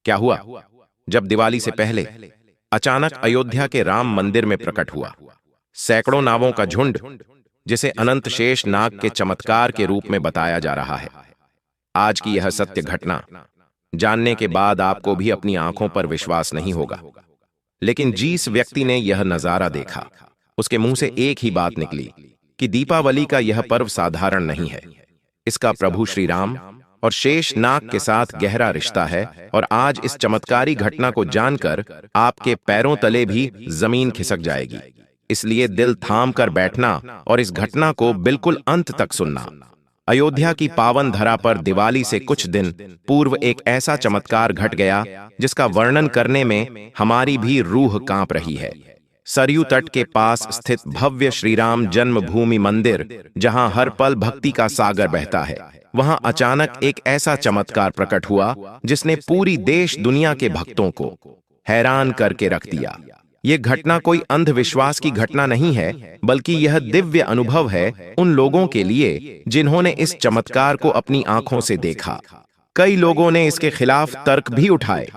क्या हुआ? जब दिवाली से पहले अचानक अयोध्या के राम मंदिर में प्रकट हुआ सैकड़ों नावों का झुंड, जिसे अनंत शेष नाग के चमत्कार के रूप में बताया जा रहा है। आज की यह सत्य घटना जानने के बाद आपको भी अपनी आंखों पर विश्वास नहीं होगा। लेकिन जिस व्यक्ति ने यह नजारा देखा, उसके मुंह से एक ही बात निकली कि दीपावली का यह पर्व साधारण नहीं है। इसका प्रभु श्री राम और शेष नाग के साथ गहरा रिश्ता है। और आज इस चमत्कारी घटना को जानकर आपके पैरों तले भी जमीन खिसक जाएगी। इसलिए दिल थाम कर बैठना और इस घटना को बिल्कुल अंत तक सुनना। अयोध्या की पावन धरा पर दिवाली से कुछ दिन पूर्व एक ऐसा चमत्कार घट गया जिसका वर्णन करने में हमारी भी रूह कांप रही है। सरयू तट के पास स्थित भव्य श्रीराम जन्मभूमि मंदिर, जहां हर पल भक्ति का सागर बहता है, वहां अचानक एक ऐसा चमत्कार प्रकट हुआ जिसने पूरी देश दुनिया के भक्तों को हैरान करके रख दिया। यह घटना कोई अंधविश्वास की घटना नहीं है, बल्कि यह दिव्य अनुभव है उन लोगों के लिए जिन्होंने इस चमत्कार को अपनी आंखों से देखा। कई लोगों ने इसके खिलाफ तर्क भी उठाए,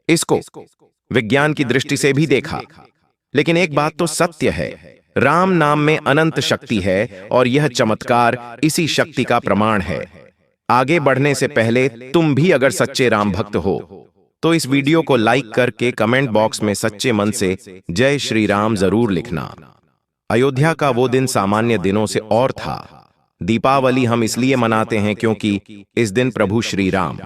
इसको विज्ञान की दृष्टि से भी देखा। लेकिन एक बात तो सत्य है, राम नाम में अनंत शक्ति है और यह चमत्कार इसी शक्ति का प्रमाण है। आगे बढ़ने से पहले तुम भी अगर सच्चे राम भक्त हो तो इस वीडियो को लाइक करके कमेंट बॉक्स में सच्चे मन से जय श्री राम जरूर लिखना। अयोध्या का वो दिन सामान्य दिनों से और था। दीपावली हम इसलिए मनाते हैं क्योंकि इस दिन प्रभु श्री राम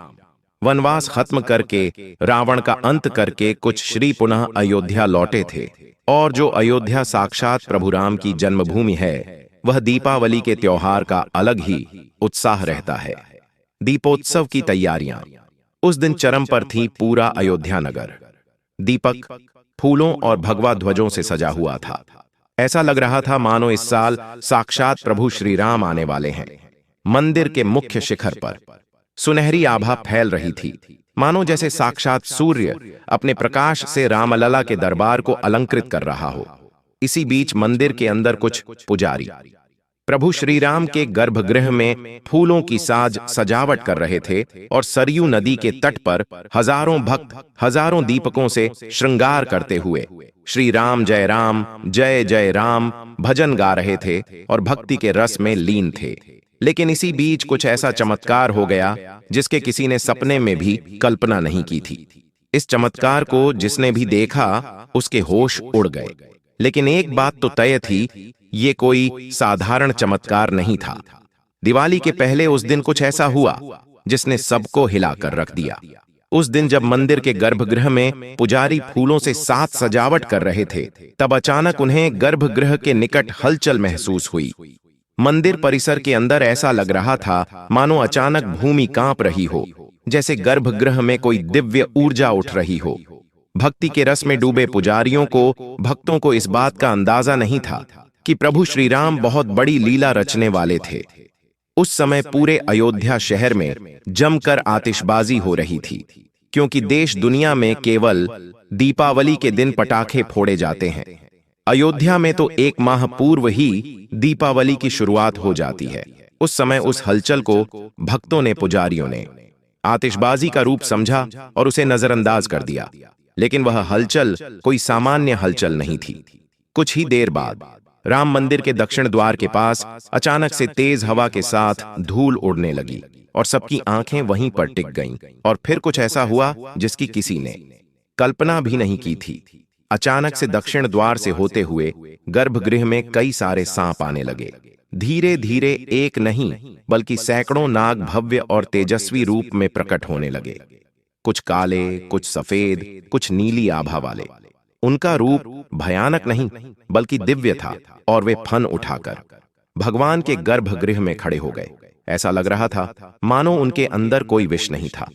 वनवास खत्म करके, रावण का अंत करके कुछ श्री पुनः अयोध्या लौटे थे। और जो अयोध्या साक्षात प्रभु राम की जन्मभूमि है, वह दीपावली के त्योहार का अलग ही उत्साह रहता है। दीपोत्सव की तैयारियां उस दिन चरम पर थी। पूरा अयोध्या नगर दीपक, फूलों और भगवा ध्वजों से सजा हुआ था। ऐसा लग रहा था मानो इस साल साक्षात प्रभु श्री राम आने वाले हैं। मंदिर के मुख्य शिखर पर सुनहरी आभा फैल रही थी, मानो जैसे साक्षात सूर्य अपने प्रकाश से रामलला के दरबार को अलंकृत कर रहा हो। इसी बीच मंदिर के अंदर कुछ पुजारी प्रभु श्री राम के गर्भगृह में फूलों की साज सजावट कर रहे थे और सरयू नदी के तट पर हजारों भक्त हजारों दीपकों से श्रृंगार करते हुए श्री राम जय जय राम भजन गा रहे थे और भक्ति के रस में लीन थे। लेकिन इसी बीच कुछ ऐसा चमत्कार हो गया जिसके किसी ने सपने में भी कल्पना नहीं की थी। इस चमत्कार को जिसने भी देखा उसके होश उड़ गए। लेकिन एक बात तो तय थी, ये कोई साधारण चमत्कार नहीं था। दिवाली के पहले उस दिन कुछ ऐसा हुआ जिसने सबको हिलाकर रख दिया। उस दिन जब मंदिर के गर्भगृह में पुजारी फूलों से साज सजावट कर रहे थे, तब अचानक उन्हें गर्भगृह के निकट हलचल महसूस हुई। मंदिर परिसर के अंदर ऐसा लग रहा था मानो अचानक भूमि कांप रही हो, जैसे गर्भगृह में कोई दिव्य ऊर्जा उठ रही हो। भक्ति के रस में डूबे पुजारियों को, भक्तों को इस बात का अंदाजा नहीं था कि प्रभु श्री राम बहुत बड़ी लीला रचने वाले थे। उस समय पूरे अयोध्या शहर में जमकर आतिशबाजी हो रही थी, क्योंकि देश दुनिया में केवल दीपावली के दिन पटाखे फोड़े जाते हैं। अयोध्या में तो एक माह पूर्व ही दीपावली की शुरुआत हो जाती है। उस समय उस हलचल को भक्तों ने, पुजारियों ने आतिशबाजी का रूप समझा और उसे नजरअंदाज कर दिया। लेकिन वह हलचल कोई सामान्य हलचल नहीं थी। कुछ ही देर बाद राम मंदिर के दक्षिण द्वार के पास अचानक से तेज हवा के साथ धूल उड़ने लगी और सबकी आंखें वहीं पर टिक गईं। और फिर कुछ ऐसा हुआ जिसकी किसी ने कल्पना भी नहीं की थी। अचानक से दक्षिण द्वार से होते हुए गर्भगृह में कई सारे सांप आने लगे। धीरे धीरे एक नहीं बल्कि सैकड़ों नाग भव्य और तेजस्वी रूप में प्रकट होने लगे। कुछ काले, कुछ सफेद, कुछ नीली आभा वाले। उनका रूप भयानक नहीं बल्कि दिव्य था और वे फन उठाकर भगवान के गर्भगृह में खड़े हो गए। ऐसा लग रहा था मानो उनके अंदर कोई विष नहीं था,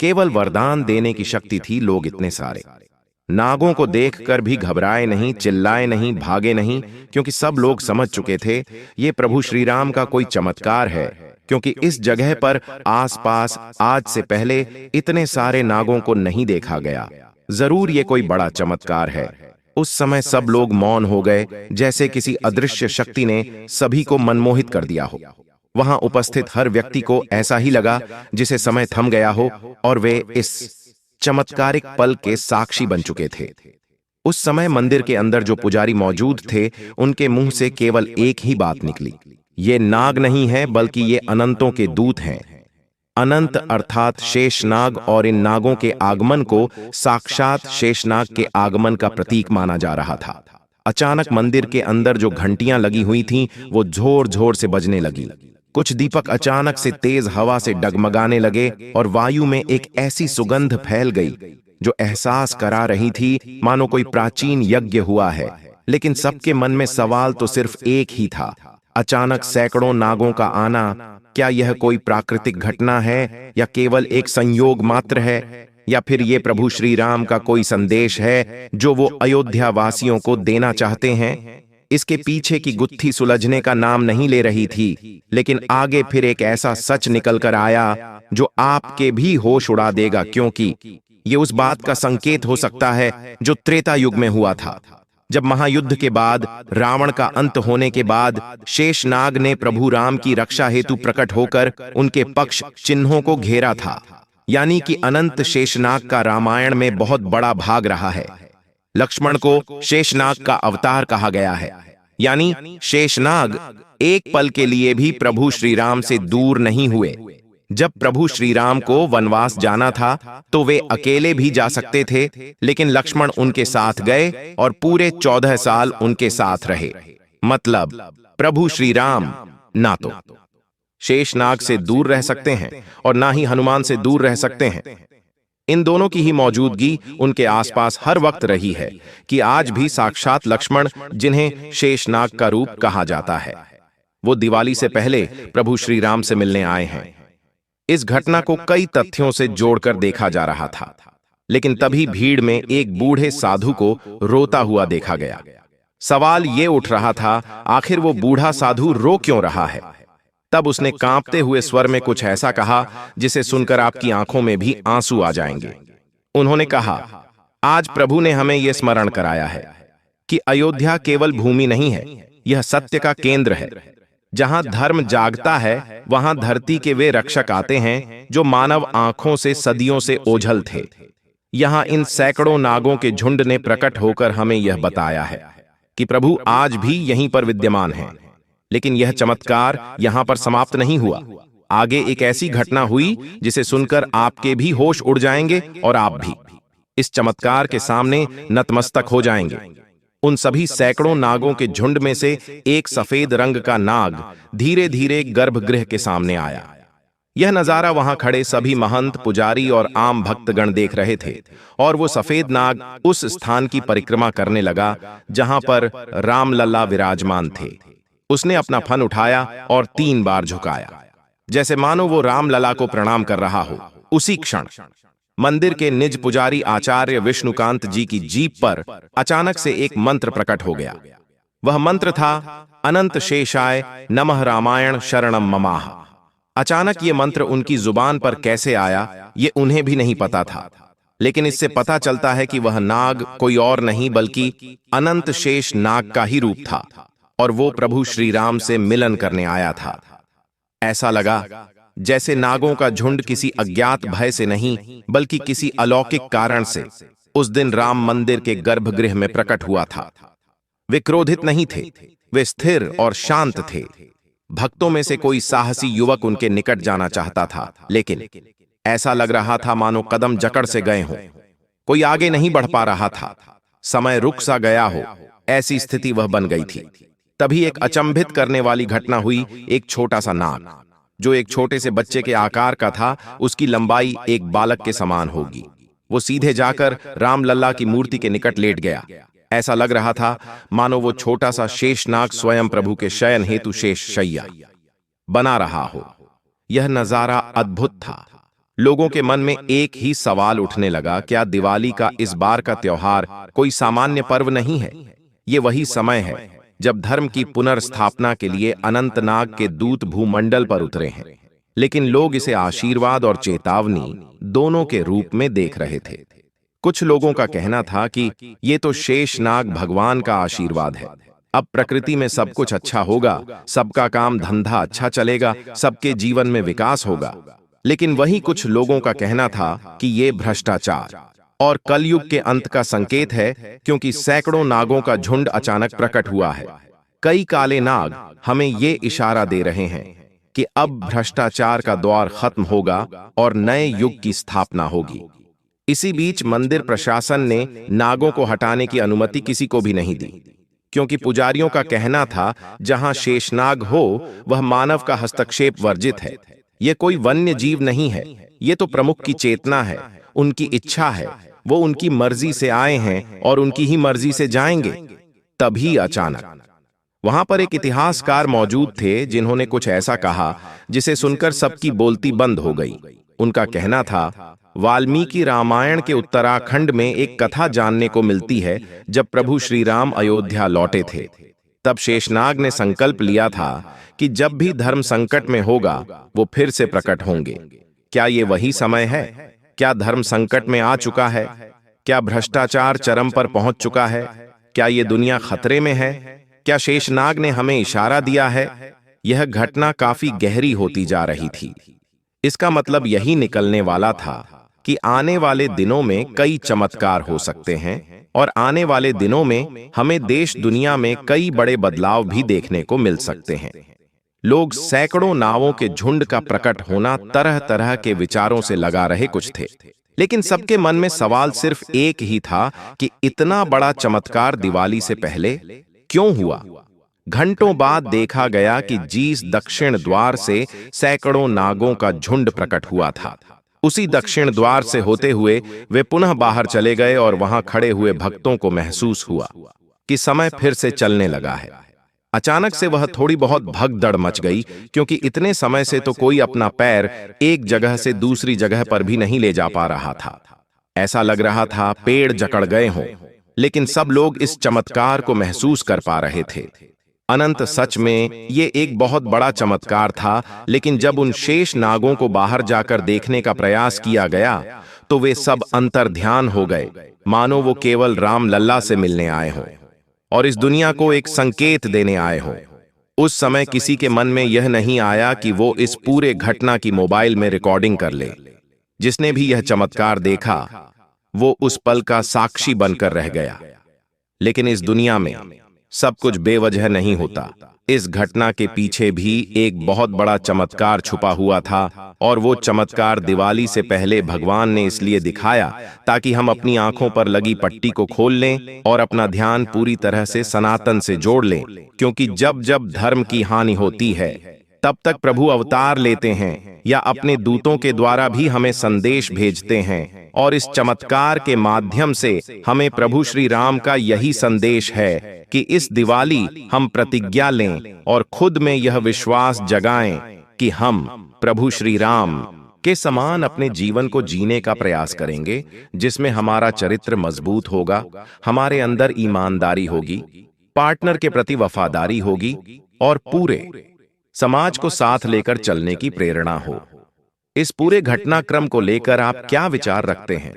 केवल वरदान देने की शक्ति थी। लोग इतने सारे नागों को देखकर भी घबराए नहीं, चिल्लाए नहीं, भागे नहीं, क्योंकि सब लोग समझ चुके थे ये प्रभु श्री राम का कोई चमत्कार है। क्योंकि इस जगह पर आसपास आज से पहले इतने सारे नागों को नहीं देखा गया। जरूर ये कोई बड़ा चमत्कार है। उस समय सब लोग मौन हो गए, जैसे किसी अदृश्य शक्ति ने सभी को मनमोहित कर दिया हो। वहां उपस्थित हर व्यक्ति को ऐसा ही लगा जिसे समय थम गया हो और वे इस चमत्कारिक पल के साक्षी बन चुके थे। उस समय मंदिर के अंदर जो पुजारी मौजूद थे, उनके मुंह से केवल एक ही बात निकली, ये नाग नहीं है बल्कि ये अनंतों के दूत हैं। अनंत अर्थात शेषनाग, और इन नागों के आगमन को साक्षात शेषनाग के आगमन का प्रतीक माना जा रहा था। अचानक मंदिर के अंदर जो घंटियां लगी हुई थीं, वो जोर जोर से बजने लगी। कुछ दीपक अचानक से तेज हवा से डगमगाने लगे और वायु में एक ऐसी सुगंध फैल गई जो एहसास करा रही थी मानो कोई प्राचीन यज्ञ हुआ है। लेकिन सबके मन में सवाल तो सिर्फ एक ही था, अचानक सैकड़ों नागों का आना, क्या यह कोई प्राकृतिक घटना है या केवल एक संयोग मात्र है, या फिर ये प्रभु श्री राम का कोई संदेश है जो वो अयोध्या वासियों को देना चाहते हैं। इसके पीछे की गुत्थी सुलझने का नाम नहीं ले रही थी, लेकिन आगे फिर एक ऐसा सच निकल कर आया जो आपके भी होश उड़ा देगा, क्योंकि ये उस बात का संकेत हो सकता है जो त्रेता युग में हुआ था, जब महायुद्ध के बाद, रावण का अंत होने के बाद, शेषनाग ने प्रभु राम की रक्षा हेतु प्रकट होकर उनके पक्ष चिन्हों को घेरा था। यानी कि अनंत शेषनाग का रामायण में बहुत बड़ा भाग रहा है। लक्ष्मण को शेषनाग का अवतार कहा गया है, यानी शेषनाग एक पल के लिए भी प्रभु श्री राम से दूर नहीं हुए। जब प्रभु श्री राम को वनवास जाना था तो वे अकेले भी जा सकते थे, लेकिन लक्ष्मण उनके साथ गए और पूरे 14 साल उनके साथ रहे। मतलब प्रभु श्री राम ना तो शेषनाग से दूर रह सकते हैं और ना ही हनुमान से दूर रह सकते हैं। इन दोनों की ही मौजूदगी उनके आसपास हर वक्त रही है कि आज भी साक्षात लक्ष्मण, जिन्हें शेषनाग का रूप कहा जाता है, वो दिवाली से पहले प्रभु श्री राम से मिलने आए हैं। इस घटना को कई तथ्यों से जोड़कर देखा जा रहा था, लेकिन तभी भीड़ में एक बूढ़े साधु को रोता हुआ देखा गया। सवाल ये उठ रहा था, आखिर वो बूढ़ा साधु रो क्यों रहा है? तब उसने कांपते हुए स्वर में कुछ ऐसा कहा जिसे सुनकर आपकी आंखों में भी आंसू आ जाएंगे। उन्होंने कहा, आज प्रभु ने हमें यह स्मरण कराया है कि अयोध्या केवल भूमि नहीं है, यह सत्य का केंद्र है। जहां धर्म जागता है, वहां धरती के वे रक्षक आते हैं जो मानव आंखों से सदियों से ओझल थे। यहां इन सैकड़ों नागों के झुंड ने प्रकट होकर हमें यह बताया है कि प्रभु आज भी यहीं पर विद्यमान हैं। लेकिन यह चमत्कार यहां पर समाप्त नहीं हुआ। आगे एक ऐसी घटना हुई जिसे सुनकर आपके भी होश उड़ जाएंगे और आप भी इस चमत्कार के सामने नतमस्तक हो जाएंगे। उन सभी सैकड़ों नागों के झुंड में से एक सफेद रंग का नाग धीरे धीरे गर्भगृह के सामने आया। यह नजारा वहां खड़े सभी महंत, पुजारी और आम भक्तगण देख रहे थे, और वो सफेद नाग उस स्थान की परिक्रमा करने लगा जहां पर रामलला विराजमान थे। उसने अपना फन उठाया और 3 बार झुकाया, जैसे मानो वो रामलला को प्रणाम कर रहा हो। उसी क्षण मंदिर के निज पुजारी आचार्य विष्णुकांत जी की जीभ पर अचानक से एक मंत्र प्रकट हो गया। वह मंत्र था, अनंत शेषाय नमः रामायण शरणम ममाह। अचानक ये मंत्र उनकी जुबान पर कैसे आया, ये उन्हें भी नहीं पता था, लेकिन इससे पता चलता है कि वह नाग कोई और नहीं बल्कि अनंत शेष नाग का ही रूप था, और वो प्रभु श्री राम से मिलन करने आया था। ऐसा लगा जैसे नागों का झुंड किसी अज्ञात भय से नहीं बल्कि किसी अलौकिक कारण से उस दिन राम मंदिर के गर्भगृह में प्रकट हुआ था। वे क्रोधित नहीं थे, वे स्थिर और शांत थे। भक्तों में से कोई साहसी युवक उनके निकट जाना चाहता था, लेकिन ऐसा लग रहा था मानो कदम जकड़ से गए हों। कोई आगे नहीं बढ़ पा रहा था, समय रुक सा गया हो, ऐसी स्थिति वह बन गई थी। तभी एक अचंभित करने वाली घटना हुई। एक छोटा सा नाग जो एक छोटे से बच्चे के आकार का था, उसकी लंबाई एक बालक के समान होगी, वो सीधे जाकर रामलला की मूर्ति के निकट लेट गया। ऐसा लग रहा था मानो वो छोटा सा शेषनाग स्वयं प्रभु के शयन हेतु शेष शैया बना रहा हो। यह नजारा अद्भुत था। लोगों के मन में एक ही सवाल उठने लगा, क्या दिवाली का इस बार का त्योहार कोई सामान्य पर्व नहीं है? ये वही समय है जब धर्म की पुनर्स्थापना के लिए अनंतनाग के दूत भूमंडल पर उतरे हैं। लेकिन लोग इसे आशीर्वाद और चेतावनी दोनों के रूप में देख रहे थे। कुछ लोगों का कहना था कि ये तो शेषनाग भगवान का आशीर्वाद है, अब प्रकृति में सब कुछ अच्छा होगा, सबका काम धंधा अच्छा चलेगा, सबके जीवन में विकास होगा। लेकिन वहीं कुछ लोगों का कहना था कि ये भ्रष्टाचार और कलयुग के अंत का संकेत है, क्योंकि सैकड़ों नागों का झुंड अचानक प्रकट हुआ है। कई काले नाग हमें ये इशारा दे रहे हैं कि अब भ्रष्टाचार का दौर खत्म होगा और नए युग की स्थापना होगी। इसी बीच मंदिर प्रशासन ने नागों को हटाने की अनुमति किसी को भी नहीं दी, क्योंकि पुजारियों का कहना था जहां शेषनाग हो वह मानव का हस्तक्षेप वर्जित है। यह कोई वन्य जीव नहीं है, ये तो प्रमुख की चेतना है, उनकी इच्छा है। वो उनकी मर्जी से आए हैं और उनकी ही मर्जी से जाएंगे। तभी अचानक वहां पर एक इतिहासकार मौजूद थे जिन्होंने कुछ ऐसा कहा जिसे सुनकर सबकी बोलती बंद हो गई। उनका कहना था, वाल्मीकि रामायण के उत्तराखंड में एक कथा जानने को मिलती है। जब प्रभु श्री राम अयोध्या लौटे थे, तब शेषनाग ने संकल्प लिया था कि जब भी धर्म संकट में होगा वो फिर से प्रकट होंगे। क्या ये वही समय है? क्या धर्म संकट में आ चुका है? क्या भ्रष्टाचार चरम पर पहुंच चुका है? क्या ये दुनिया खतरे में है? क्या शेषनाग ने हमें इशारा दिया है? यह घटना काफी गहरी होती जा रही थी। इसका मतलब यही निकलने वाला था कि आने वाले दिनों में कई चमत्कार हो सकते हैं और आने वाले दिनों में हमें देश दुनिया में कई बड़े बदलाव भी देखने को मिल सकते हैं। लोग सैकड़ों नावों के झुंड का प्रकट होना तरह तरह के विचारों से लगा रहे कुछ थे, लेकिन सबके मन में सवाल सिर्फ एक ही था कि इतना बड़ा चमत्कार दिवाली से पहले क्यों हुआ? घंटों बाद देखा गया कि जीस दक्षिण द्वार से सैकड़ों नागों का झुंड प्रकट हुआ था। उसी दक्षिण द्वार से होते हुए वे पुनः बाहर चले गए और वहां खड़े हुए भक्तों को महसूस हुआ कि समय फिर से चलने लगा है। अचानक से वह थोड़ी बहुत भगदड़ मच गई, क्योंकि इतने समय से तो कोई अपना पैर एक जगह से दूसरी जगह पर भी नहीं ले जा पा रहा था। ऐसा लग रहा था पेड़ जकड़ गए हों, लेकिन सब लोग इस चमत्कार को महसूस कर पा रहे थे। अनंत सच में ये एक बहुत बड़ा चमत्कार था, लेकिन जब उन शेष नागों को बाहर जाकर देखने का प्रयास किया गया तो वे सब अंतर्ध्यान हो गए, मानो वो केवल राम लल्ला से मिलने आए हों और इस दुनिया को एक संकेत देने आए हों। उस समय किसी के मन में यह नहीं आया कि वो इस पूरे घटना की मोबाइल में रिकॉर्डिंग कर ले। जिसने भी यह चमत्कार देखा वो उस पल का साक्षी बनकर रह गया। लेकिन इस दुनिया में सब कुछ बेवजह नहीं होता। इस घटना के पीछे भी एक बहुत बड़ा चमत्कार छुपा हुआ था, और वो चमत्कार दिवाली से पहले भगवान ने इसलिए दिखाया ताकि हम अपनी आंखों पर लगी पट्टी को खोल लें और अपना ध्यान पूरी तरह से सनातन से जोड़ लें। क्योंकि जब जब धर्म की हानि होती है तब तक प्रभु अवतार लेते हैं या अपने दूतों के द्वारा भी हमें संदेश भेजते हैं, और इस चमत्कार के माध्यम से हमें प्रभु श्री राम का यही संदेश है कि इस दिवाली हम प्रतिज्ञा लें और खुद में यह विश्वास जगाएं कि हम प्रभु श्री राम के समान अपने जीवन को जीने का प्रयास करेंगे, जिसमें हमारा चरित्र मजबूत होगा, हमारे अंदर ईमानदारी होगी, पार्टनर के प्रति वफादारी होगी और पूरे समाज को साथ लेकर चलने की प्रेरणा हो। इस पूरे घटनाक्रम को लेकर आप क्या विचार रखते हैं?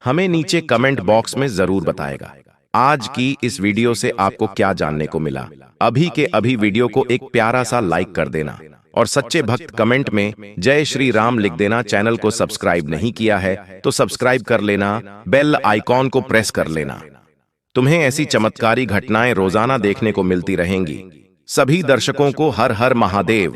हमें नीचे कमेंट बॉक्स में जरूर बताएगा। आज की इस वीडियो से आपको क्या जानने को मिला? अभी के अभी वीडियो को एक प्यारा सा लाइक कर देना और सच्चे भक्त कमेंट में जय श्री राम लिख देना। चैनल को सब्सक्राइब नहीं किया है तो सब्सक्राइब कर लेना, बेल आइकॉन को प्रेस कर लेना। तुम्हें ऐसी चमत्कारी घटनाएं रोजाना देखने को मिलती रहेंगी। सभी दर्शकों को हर हर महादेव।